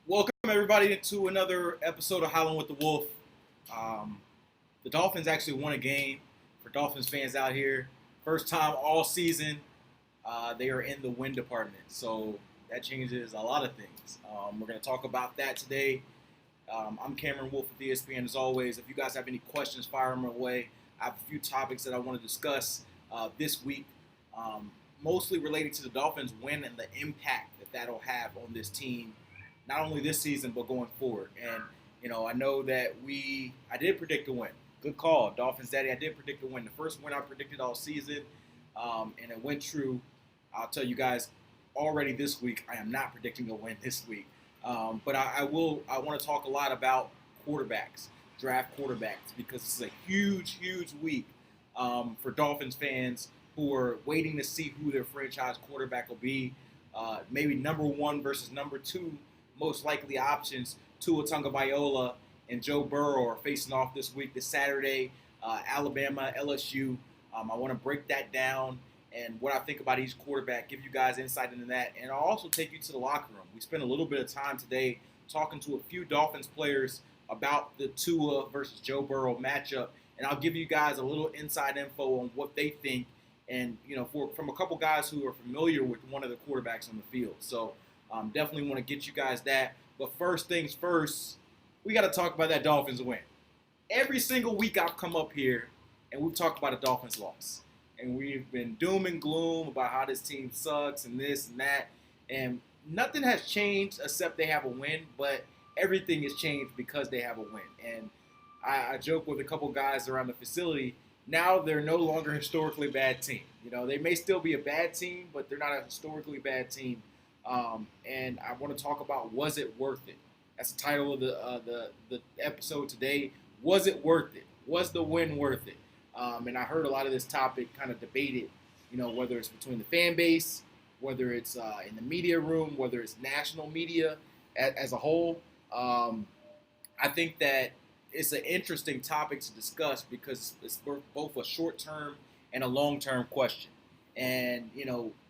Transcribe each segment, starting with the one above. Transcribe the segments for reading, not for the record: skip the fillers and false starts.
Welcome everybody to another episode of Howling with the Wolfe. The Dolphins actually won a game for Dolphins fans out here. First time all season they are in the win department, so that changes a lot of things. We're going to talk about that today. I'm Cameron Wolf with ESPN as always. If you guys have any questions, fire them away. I have a few topics that I want to discuss this week, mostly related to the Dolphins win and the impact that that'll have on this team, not only this season, but going forward. And, I know that I did predict a win. Good call, Dolphins Daddy. I did predict a win. The first win I predicted all season, and it went true. I'll tell you guys already this week, I am not predicting a win this week. But I want to talk a lot about quarterbacks, draft quarterbacks, because this is a huge, huge week for Dolphins fans who are waiting to see who their franchise quarterback will be. Maybe number one versus number two most likely options. Tua Tagovailoa and Joe Burrow are facing off this Saturday, Alabama, LSU. I want to break that down and what I think about each quarterback, give you guys insight into that, and I'll also take you to the locker room. We spent a little bit of time today talking to a few Dolphins players about the Tua versus Joe Burrow matchup, and I'll give you guys a little inside info on what they think, and from a couple guys who are familiar with one of the quarterbacks on the field. So definitely want to get you guys that. But first things first, we got to talk about that Dolphins win. Every single week I've come up here and we've talked about a Dolphins loss. And we've been doom and gloom about how this team sucks and this and that. And nothing has changed except they have a win, but everything has changed because they have a win. And I joke with a couple guys around the facility, now they're no longer a historically bad team. They may still be a bad team, but they're not a historically bad team. And I want to talk about, was it worth it? That's the title of the episode today. Was it worth it? Was the win worth it? And I heard a lot of this topic kind of debated, whether it's between the fan base, whether it's in the media room, whether it's national media as a whole. I think that it's an interesting topic to discuss because it's both a short-term and a long-term question. And,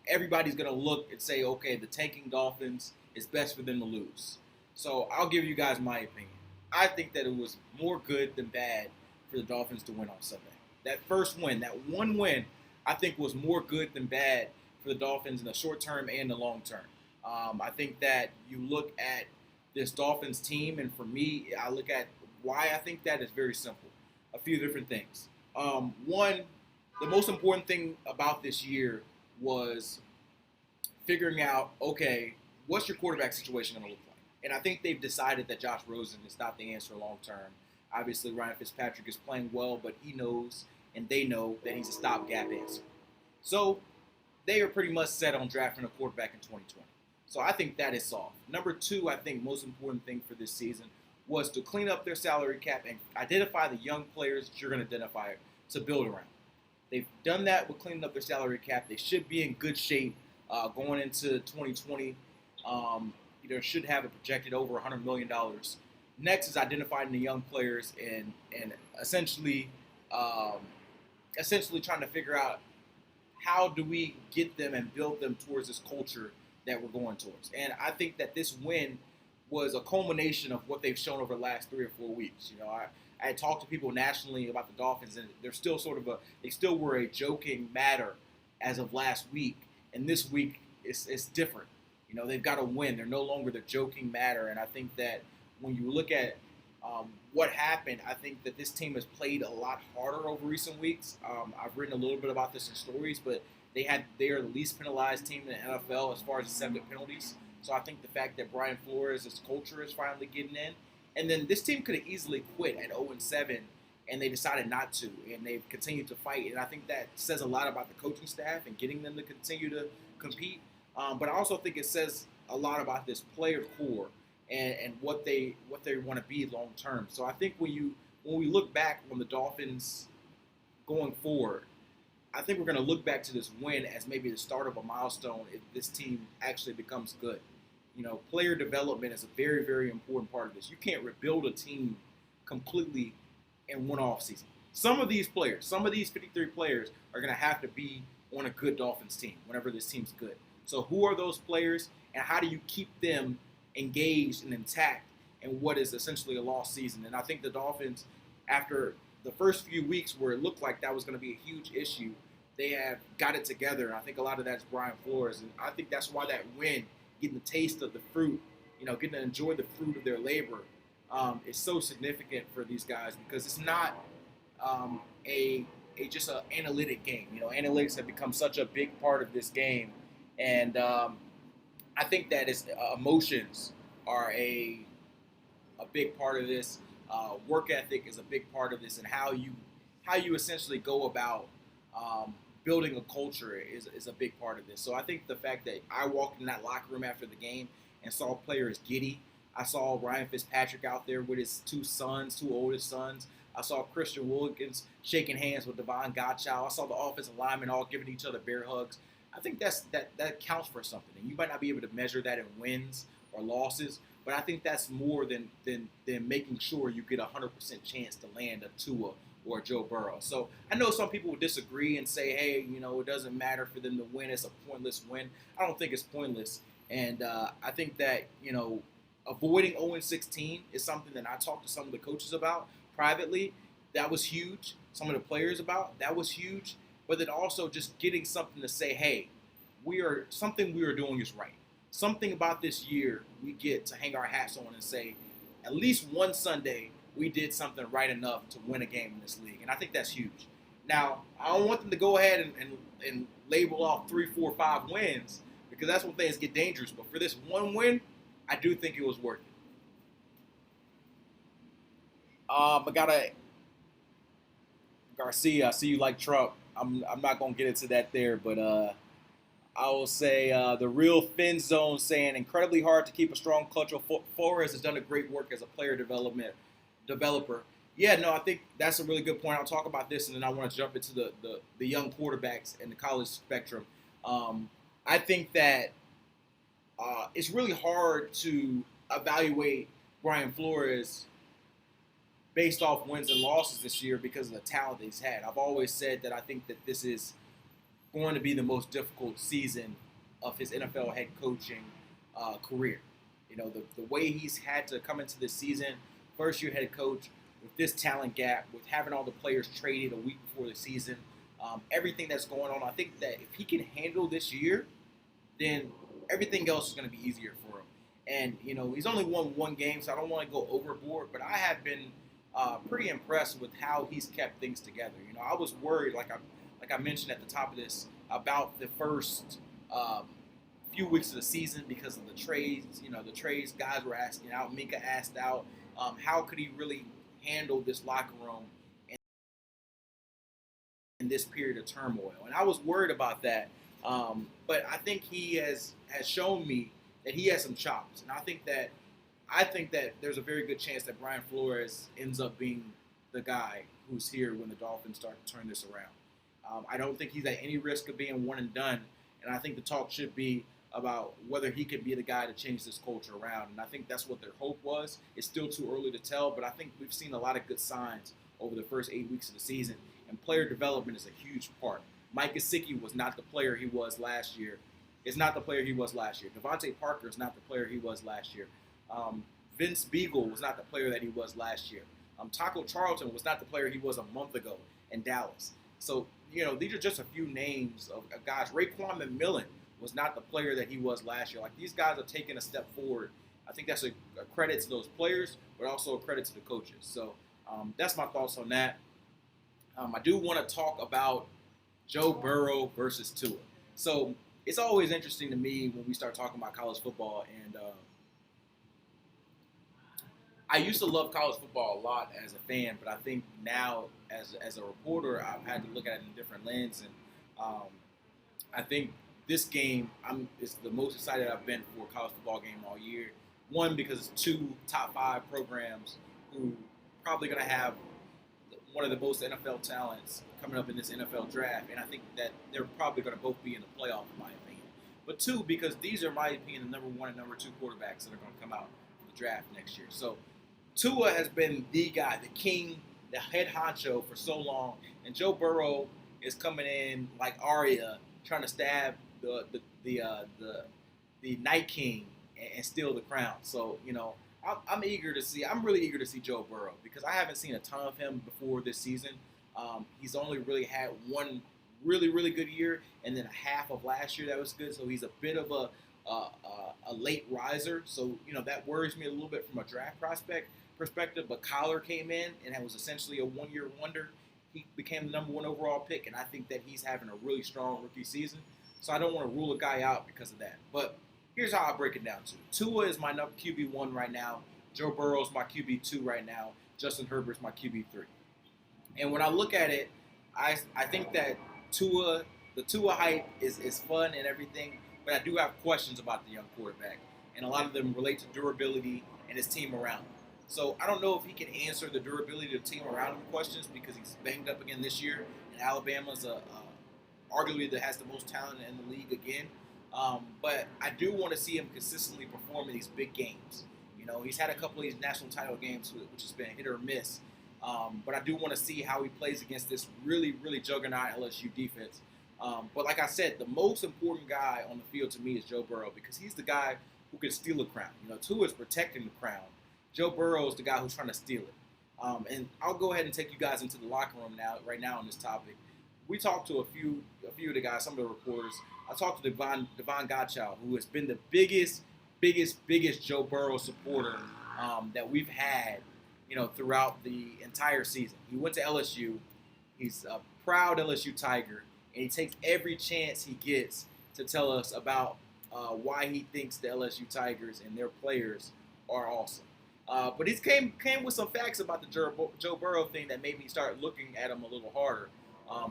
everybody's going to look and say, okay, the tanking Dolphins, it's best for them to lose. So I'll give you guys my opinion. I think that it was more good than bad for the Dolphins to win on Sunday. That first win, that one win, I think was more good than bad for the Dolphins in the short term and the long term. I think that you look at this Dolphins team, and for me, I look at why I think that is very simple. A few different things. One, the most important thing about this year was figuring out, okay, what's your quarterback situation going to look like? And I think they've decided that Josh Rosen is not the answer long term. Obviously, Ryan Fitzpatrick is playing well, but he knows and they know that he's a stopgap answer. So they are pretty much set on drafting a quarterback in 2020. So I think that is solved. Number two, I think most important thing for this season was to clean up their salary cap and identify the young players that you're going to identify to build around. They've done that with cleaning up their salary cap. They should be in good shape going into 2020. Should have it projected over $100 million. Next is identifying the young players and essentially trying to figure out how do we get them and build them towards this culture that we're going towards. And I think that this win was a culmination of what they've shown over the last 3 or 4 weeks. I had talked to people nationally about the Dolphins, and they're still they still were a joking matter as of last week. And this week, it's different. They've got to win. They're no longer the joking matter. And I think that when you look at what happened, I think that this team has played a lot harder over recent weeks. I've written a little bit about this in stories, but they are the least penalized team in the NFL as far as accepted penalties. So I think the fact that Brian Flores' culture is finally getting in. And then this team could have easily quit at 0-7, and they decided not to, and they've continued to fight. And I think that says a lot about the coaching staff and getting them to continue to compete. But I also think it says a lot about this player core and what they want to be long term. So I think when we look back on the Dolphins going forward, I think we're going to look back to this win as maybe the start of a milestone if this team actually becomes good. Player development is a very, very important part of this. You can't rebuild a team completely in one offseason. Some of these 53 players are going to have to be on a good Dolphins team whenever this team's good. So who are those players, and how do you keep them engaged and intact in what is essentially a lost season. And I think the Dolphins, after the first few weeks where it looked like that was going to be a huge issue, they have got it together. And I think a lot of that's Brian Flores. And I think that's why that win, getting the taste of the fruit, getting to enjoy the fruit of their labor, is so significant for these guys, because it's not just an analytic game. Analytics have become such a big part of this game. And I think that emotions are a big part of this. Work ethic is a big part of this, and how you essentially go about building a culture is a big part of this. So I think the fact that I walked in that locker room after the game and saw players giddy. I saw Ryan Fitzpatrick out there with his two oldest sons. I saw Christian Wilkins shaking hands with Devon Gottschall. I saw the offensive linemen all giving each other bear hugs. I think that counts for something. And you might not be able to measure that in wins or losses, but I think that's more than making sure you get a 100% chance to land a Tua or a Joe Burrow. So I know some people would disagree and say, hey, it doesn't matter for them to win. It's a pointless win. I don't think it's pointless. And I think that, avoiding 0-16 is something that I talked to some of the coaches about privately. That was huge. Some of the players about, that was huge. But then also just getting something to say, hey, something we are doing is right. Something about this year we get to hang our hats on and say, at least one Sunday we did something right enough to win a game in this league. And I think that's huge. Now, I don't want them to go ahead and label off 3, 4, 5 wins, because that's when things get dangerous. But for this one win, I do think it was worth it. I got Garcia, I see you like Trump. I'm not going to get into that there, but I will say the real Fin Zone saying, incredibly hard to keep a strong culture. Flores has done a great work as a player developer. Yeah, no, I think that's a really good point. I'll talk about this, and then I want to jump into the young quarterbacks and the college spectrum. I think that it's really hard to evaluate Brian Flores based off wins and losses this year because of the talent that he's had. I've always said that I think that this is going to be the most difficult season of his NFL head coaching career. The way he's had to come into this season, first-year head coach, with this talent gap, with having all the players traded a week before the season, everything that's going on, I think that if he can handle this year, then everything else is going to be easier for him. And, he's only won one game, so I don't want to go overboard, but I have been pretty impressed with how he's kept things together. I was worried, like I mentioned at the top of this, about the first few weeks of the season because of the trades. The trades guys were asking out. Minka asked out. How could he really handle this locker room in this period of turmoil? And I was worried about that. But I think he has shown me that he has some chops. And I think that there's a very good chance that Brian Flores ends up being the guy who's here when the Dolphins start to turn this around. I don't think he's at any risk of being one and done. And I think the talk should be about whether he could be the guy to change this culture around. And I think that's what their hope was. It's still too early to tell, but I think we've seen a lot of good signs over the first 8 weeks of the season. And player development is a huge part. Mike Gesicki was not the player he was last year. Is not the player he was last year. Devontae Parker is not the player he was last year. Vince Beagle was not the player that he was last year. Taco Charlton was not the player he was a month ago in Dallas. So, these are just a few names of guys. Raekwon McMillan was not the player that he was last year. Like, these guys are taking a step forward. I think that's a credit to those players, but also a credit to the coaches. So that's my thoughts on that. I do want to talk about Joe Burrow versus Tua. So it's always interesting to me when we start talking about college football, and I used to love college football a lot as a fan, but I think now as a reporter, I've had to look at it in a different lens, and I think this game is the most excited I've been for a college football game all year. One, because it's two top 5 programs who probably going to have one of the most NFL talents coming up in this NFL draft, and I think that they're probably going to both be in the playoff, in my opinion. But two, because these are, in my opinion, the number 1 and number 2 quarterbacks that are going to come out in the draft next year. So Tua has been the guy, the king, the head honcho for so long, and Joe Burrow is coming in like Arya, trying to stab the Night King and steal the crown. So, I'm really eager to see Joe Burrow because I haven't seen a ton of him before this season. He's only really had one really, really good year, and then a half of last year that was good. So he's a bit of a late riser. So, that worries me a little bit from a draft perspective. But Kyler came in and was essentially a one-year wonder. He became the number 1 overall pick, and I think that he's having a really strong rookie season. So I don't want to rule a guy out because of that. But here's how I break it down to. Tua is my QB1 right now. Joe Burrow is my QB2 right now. Justin Herbert's my QB3. And when I look at it, I think that the Tua hype is fun and everything, but I do have questions about the young quarterback. And a lot of them relate to durability and his team around him. So I don't know if he can answer the durability of the team around him questions because he's banged up again this year. And Alabama's arguably that has the most talent in the league again. But I do want to see him consistently perform in these big games. He's had a couple of these national title games, which has been hit or miss. But I do want to see how he plays against this really, really juggernaut LSU defense. But like I said, the most important guy on the field to me is Joe Burrow because he's the guy who can steal a crown. Tua is protecting the crown. Joe Burrow is the guy who's trying to steal it. And I'll go ahead and take you guys into the locker room right now on this topic. We talked to a few of the guys, some of the reporters. I talked to Devon Godchild, who has been the biggest Joe Burrow supporter that we've had, throughout the entire season. He went to LSU. He's a proud LSU Tiger, and he takes every chance he gets to tell us about why he thinks the LSU Tigers and their players are awesome. But he came with some facts about the Joe Burrow thing that made me start looking at him a little harder,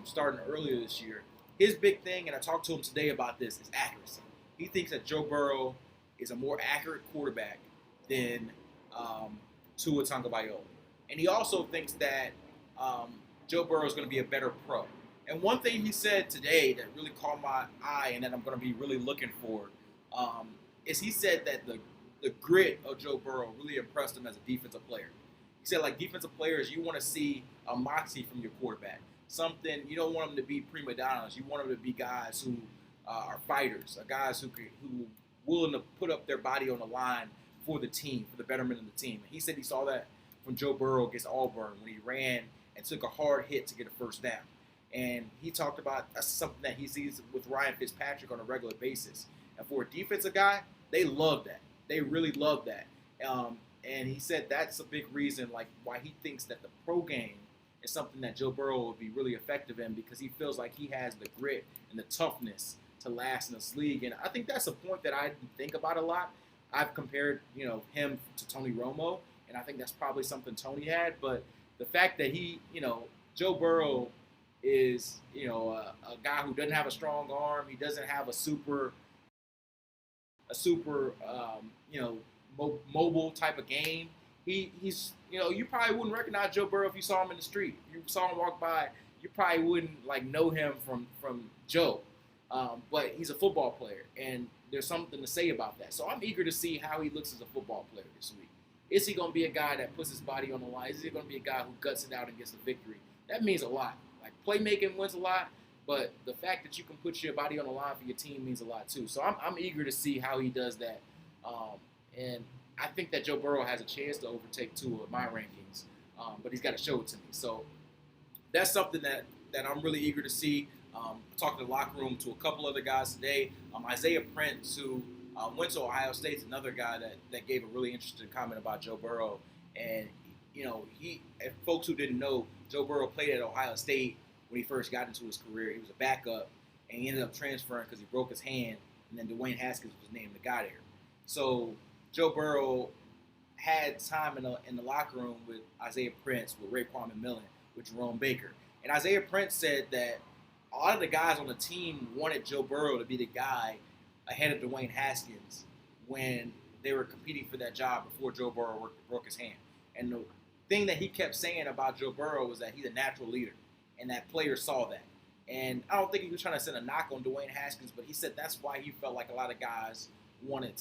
starting earlier this year. His big thing, and I talked to him today about this, is accuracy. He thinks that Joe Burrow is a more accurate quarterback than Tua Tagovailoa. And he also thinks that Joe Burrow is going to be a better pro. And one thing he said today that really caught my eye and that I'm going to be really looking for is he said that the grit of Joe Burrow really impressed him as a defensive player. He said, like defensive players, you want to see a moxie from your quarterback. Something, you don't want them to be prima donnas. You want them to be guys who are fighters, guys who willing to put up their body on the line for the team, for the betterment of the team. And he said he saw that from Joe Burrow against Auburn when he ran and took a hard hit to get a first down. And he talked about that's something that he sees with Ryan Fitzpatrick on a regular basis. And for a defensive guy, they love that. They really love that. And he said that's a big reason like why he thinks that the pro game is something that Joe Burrow would be really effective in because he feels like he has the grit and the toughness to last in this league. And I think that's a point that I think about a lot. I've compared, him to Tony Romo, and I think that's probably something Tony had. But the fact that he, Joe Burrow is, a guy who doesn't have a strong arm. He doesn't have a super, mobile type of game. He's, you probably wouldn't recognize Joe Burrow if you saw him in the street. If you saw him walk by, you probably wouldn't know him from Joe. But he's a football player, and there's something to say about that. So I'm eager to see how he looks as a football player this week. Is he going to be a guy that puts his body on the line? Is he going to be a guy who guts it out and gets the victory? That means a lot. Like, playmaking wins a lot, but the fact that you can put your body on the line for your team means a lot too. So I'm eager to see how he does that. And I think that Joe Burrow has a chance to overtake Tua in my rankings, but he's got to show it to me. So that's something that I'm really eager to see. Talking to the locker room to a couple other guys today. Isaiah Prince, who went to Ohio State, is another guy that gave a really interesting comment about Joe Burrow. And, if folks who didn't know, Joe Burrow played at Ohio State when he first got into his career. He was a backup, and he ended up transferring because he broke his hand, and then Dwayne Haskins was named the guy there. So Joe Burrow had time in the locker room with Isaiah Prince, with Raekwon McMillan, with Jerome Baker. And Isaiah Prince said that a lot of the guys on the team wanted Joe Burrow to be the guy ahead of Dwayne Haskins when they were competing for that job before Joe Burrow broke his hand. And the thing that he kept saying about Joe Burrow was that he's a natural leader, and that players saw that. And I don't think he was trying to send a knock on Dwayne Haskins, but he said that's why he felt like a lot of guys wanted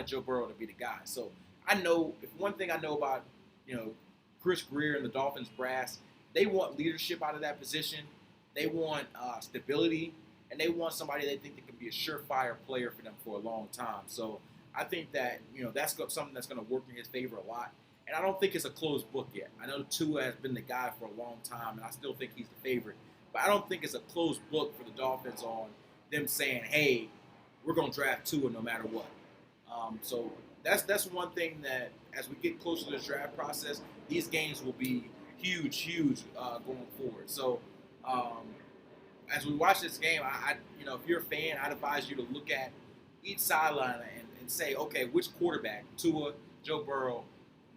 Joe Burrow to be the guy. So I know, if one thing I know about, Chris Greer and the Dolphins brass, they want leadership out of that position. They want stability, and they want somebody they think that can be a surefire player for them for a long time. So I think that that's something that's going to work in his favor a lot. And I don't think it's a closed book yet. I know Tua has been the guy for a long time, and I still think he's the favorite. But I don't think it's a closed book for the Dolphins on them saying, "Hey, we're going to draft Tua no matter what." So that's one thing that as we get closer to the draft process, these games will be huge going forward. So as we watch this game, if you're a fan, I'd advise you to look at each sideline and say, okay, which quarterback, Tua, Joe Burrow,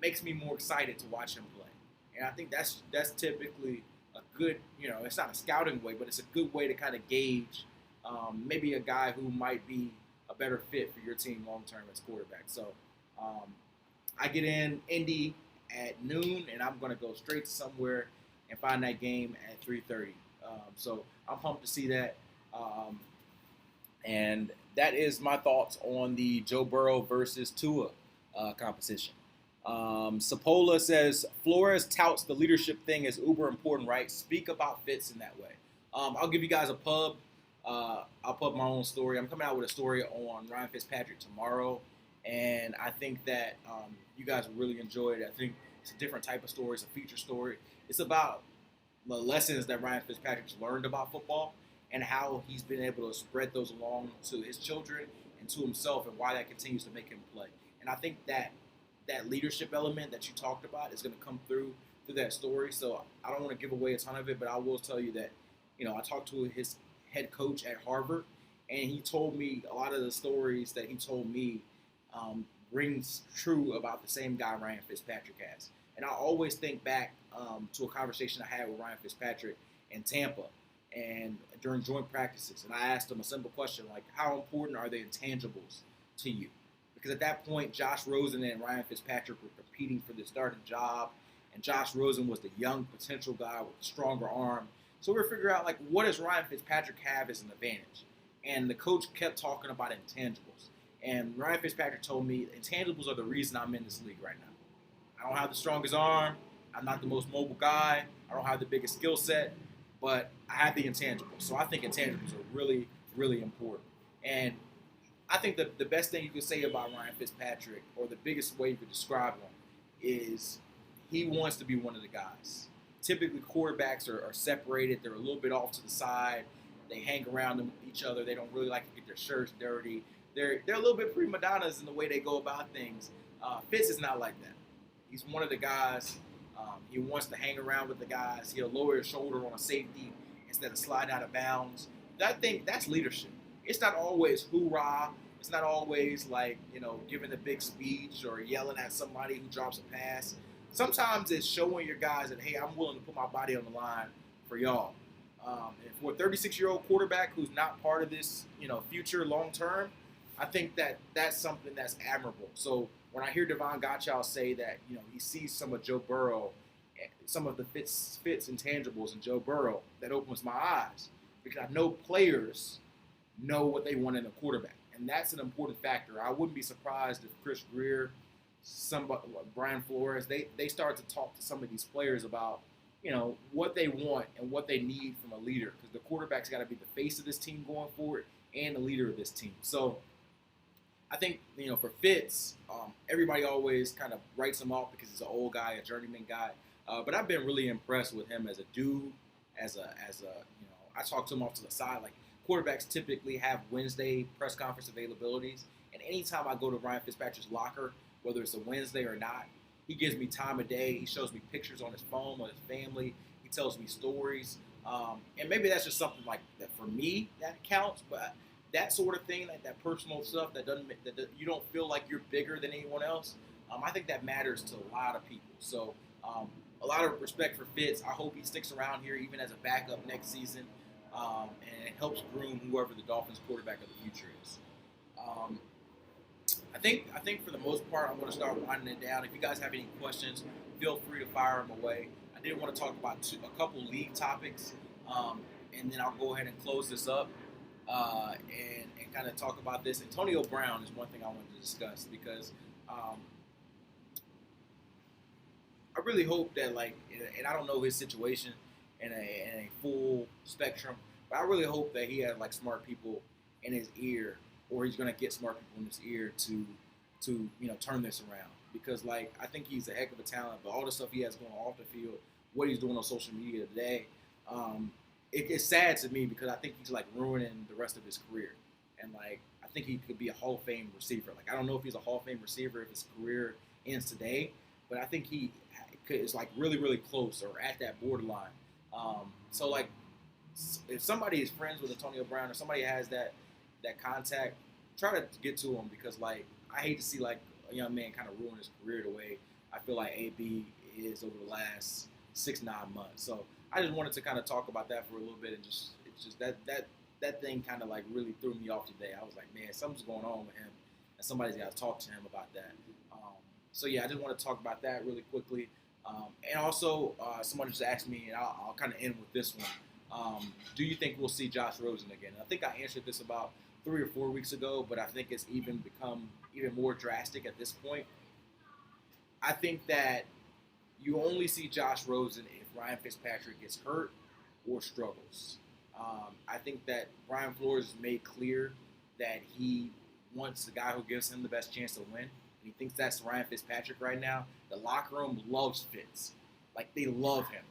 makes me more excited to watch him play. And I think that's typically a good, it's not a scouting way, but it's a good way to kind of gauge maybe a guy who might be a better fit for your team long term as quarterback. So I get in Indy at noon, and I'm going to go straight to somewhere and find that game at 3:30. So I'm pumped to see that. And that is my thoughts on the Joe Burrow versus Tua competition. Sapola says, Flores touts the leadership thing as uber important, right? Speak about Fitz in that way. I'll give you guys a pub. I'll pub my own story. I'm coming out with a story on Ryan Fitzpatrick tomorrow, and I think that you guys will really enjoy it. I think it's a different type of story. It's a feature story. It's about the lessons that Ryan Fitzpatrick's learned about football and how he's been able to spread those along to his children and to himself, and why that continues to make him play. And I think that leadership element that you talked about is going to come through that story. So I don't want to give away a ton of it, but I will tell you that, I talked to his head coach at Harvard, and he told me a lot of the stories that he told me rings true about the same guy Ryan Fitzpatrick has. And I always think back to a conversation I had with Ryan Fitzpatrick in Tampa and during joint practices. And I asked him a simple question, like, how important are the intangibles to you? Because at that point, Josh Rosen and Ryan Fitzpatrick were competing for the starting job. And Josh Rosen was the young potential guy with a stronger arm. So we're figuring out, like, what does Ryan Fitzpatrick have as an advantage? And the coach kept talking about intangibles. And Ryan Fitzpatrick told me intangibles are the reason I'm in this league right now. I don't have the strongest arm. I'm not the most mobile guy. I don't have the biggest skill set. But I have the intangibles. So I think intangibles are really, really important. And I think that the best thing you could say about Ryan Fitzpatrick, or the biggest way you could describe him, is he wants to be one of the guys. Typically, quarterbacks are separated. They're a little bit off to the side. They hang around with each other. They don't really like to get their shirts dirty. They're a little bit prima donnas in the way they go about things. Fitz is not like that. He's one of the guys. He wants to hang around with the guys. He'll lower his shoulder on a safety instead of slide out of bounds. That's leadership. It's not always hoorah. It's not always like, giving a big speech or yelling at somebody who drops a pass. Sometimes it's showing your guys that, hey, I'm willing to put my body on the line for y'all. And for a 36-year-old quarterback who's not part of this, future long term, I think that that's something that's admirable. So when I hear Devon Gottschall say that, he sees some of Joe Burrow, some of the Fitz intangibles in Joe Burrow, that opens my eyes, because I know players know what they want in a quarterback, and that's an important factor. I wouldn't be surprised if Chris Greer, Brian Flores, they start to talk to some of these players about, what they want and what they need from a leader, because the quarterback's got to be the face of this team going forward and the leader of this team. So I think, for Fitz, everybody always kind of writes him off because he's an old guy, a journeyman guy. But I've been really impressed with him as a dude, I talk to him off to the side. Like, quarterbacks typically have Wednesday press conference availabilities, and anytime I go to Ryan Fitzpatrick's locker, whether it's a Wednesday or not, he gives me time of day. He shows me pictures on his phone of his family. He tells me stories. And maybe that's just something like that for me that counts, but that sort of thing, that personal stuff that you don't feel like you're bigger than anyone else, I think that matters to a lot of people. So a lot of respect for Fitz. I hope he sticks around here even as a backup next season, and it helps groom whoever the Dolphins quarterback of the future is. I think for the most part, I'm going to start winding it down. If you guys have any questions, feel free to fire them away. I did want to talk about a couple league topics, and then I'll go ahead and close this up and kind of talk about this. Antonio Brown is one thing I wanted to discuss, because I really hope that, and I don't know his situation in a full spectrum, but I really hope that he has smart people in his ear, or he's going to get smart people in his ear to turn this around, because like I think he's a heck of a talent, but all the stuff he has going off the field, what he's doing on social media today, it's sad to me because I think he's like ruining the rest of his career, and like I think he could be a Hall of Fame receiver. Like I don't know if he's a Hall of Fame receiver if his career ends today, but I think he is like really really close or at that borderline. So like if somebody is friends with Antonio Brown or somebody has that contact, try to get to him, because like I hate to see like a young man kind of ruin his career the way I feel like AB is over the last 6-9 months. So I just wanted to kind of talk about that for a little bit, and it's just that thing kind of like really threw me off today. I was like, man, something's going on with him, and somebody's got to talk to him about that. So yeah, I just want to talk about that really quickly, and also someone just asked me, and I'll kind of end with this one. Do you think we'll see Josh Rosen again? And I think I answered this about 3 or 4 weeks ago, but I think it's even become even more drastic at this point. I think that you only see Josh Rosen if Ryan Fitzpatrick gets hurt or struggles. I think that Brian Flores has made clear that he wants the guy who gives him the best chance to win. And he thinks that's Ryan Fitzpatrick right now. The locker room loves Fitz. Like, they love him.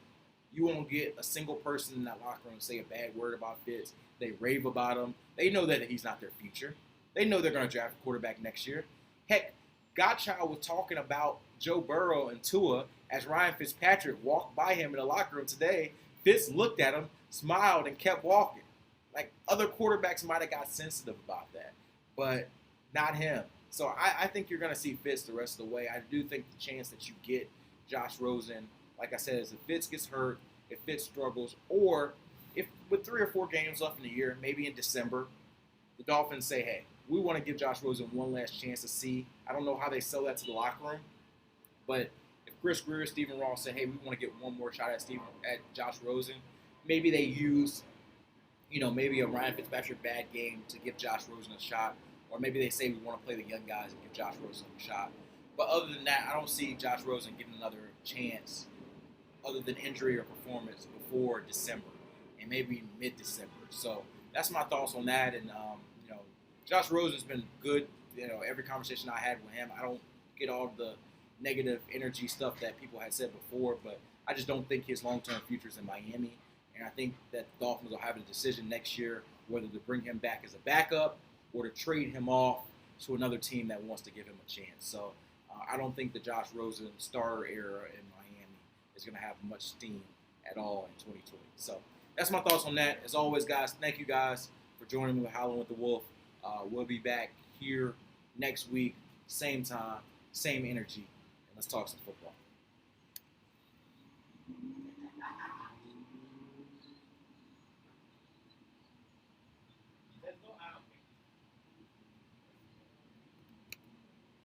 You won't get a single person in that locker room say a bad word about Fitz. They rave about him. They know that he's not their future. They know they're going to draft a quarterback next year. Heck, Godchild was talking about Joe Burrow and Tua as Ryan Fitzpatrick walked by him in the locker room today. Fitz looked at him, smiled, and kept walking. Like, other quarterbacks might have got sensitive about that, but not him. So I think you're going to see Fitz the rest of the way. I do think the chance that you get Josh Rosen, like I said, is if Fitz gets hurt, if Fitz struggles, or if with 3 or 4 games left in the year, maybe in December, the Dolphins say, hey, we want to give Josh Rosen one last chance to see. I don't know how they sell that to the locker room, but if Chris Greer, Stephen Ross say, hey, we want to get one more shot at Josh Rosen, maybe they use, maybe a Ryan Fitzpatrick bad game to give Josh Rosen a shot, or maybe they say we want to play the young guys and give Josh Rosen a shot. But other than that, I don't see Josh Rosen getting another chance other than injury or performance before December, and maybe mid-December. So that's my thoughts on that. And, Josh Rosen's been good. Every conversation I had with him, I don't get all the negative energy stuff that people had said before, but I just don't think his long-term future is in Miami. And I think that the Dolphins will have a decision next year whether to bring him back as a backup or to trade him off to another team that wants to give him a chance. So I don't think the Josh Rosen starter era in Miami is going to have much steam at all in 2020. So that's my thoughts on that. As always, guys, thank you guys for joining me with Howling with the Wolf. We'll be back here next week, same time, same energy, and let's talk some football.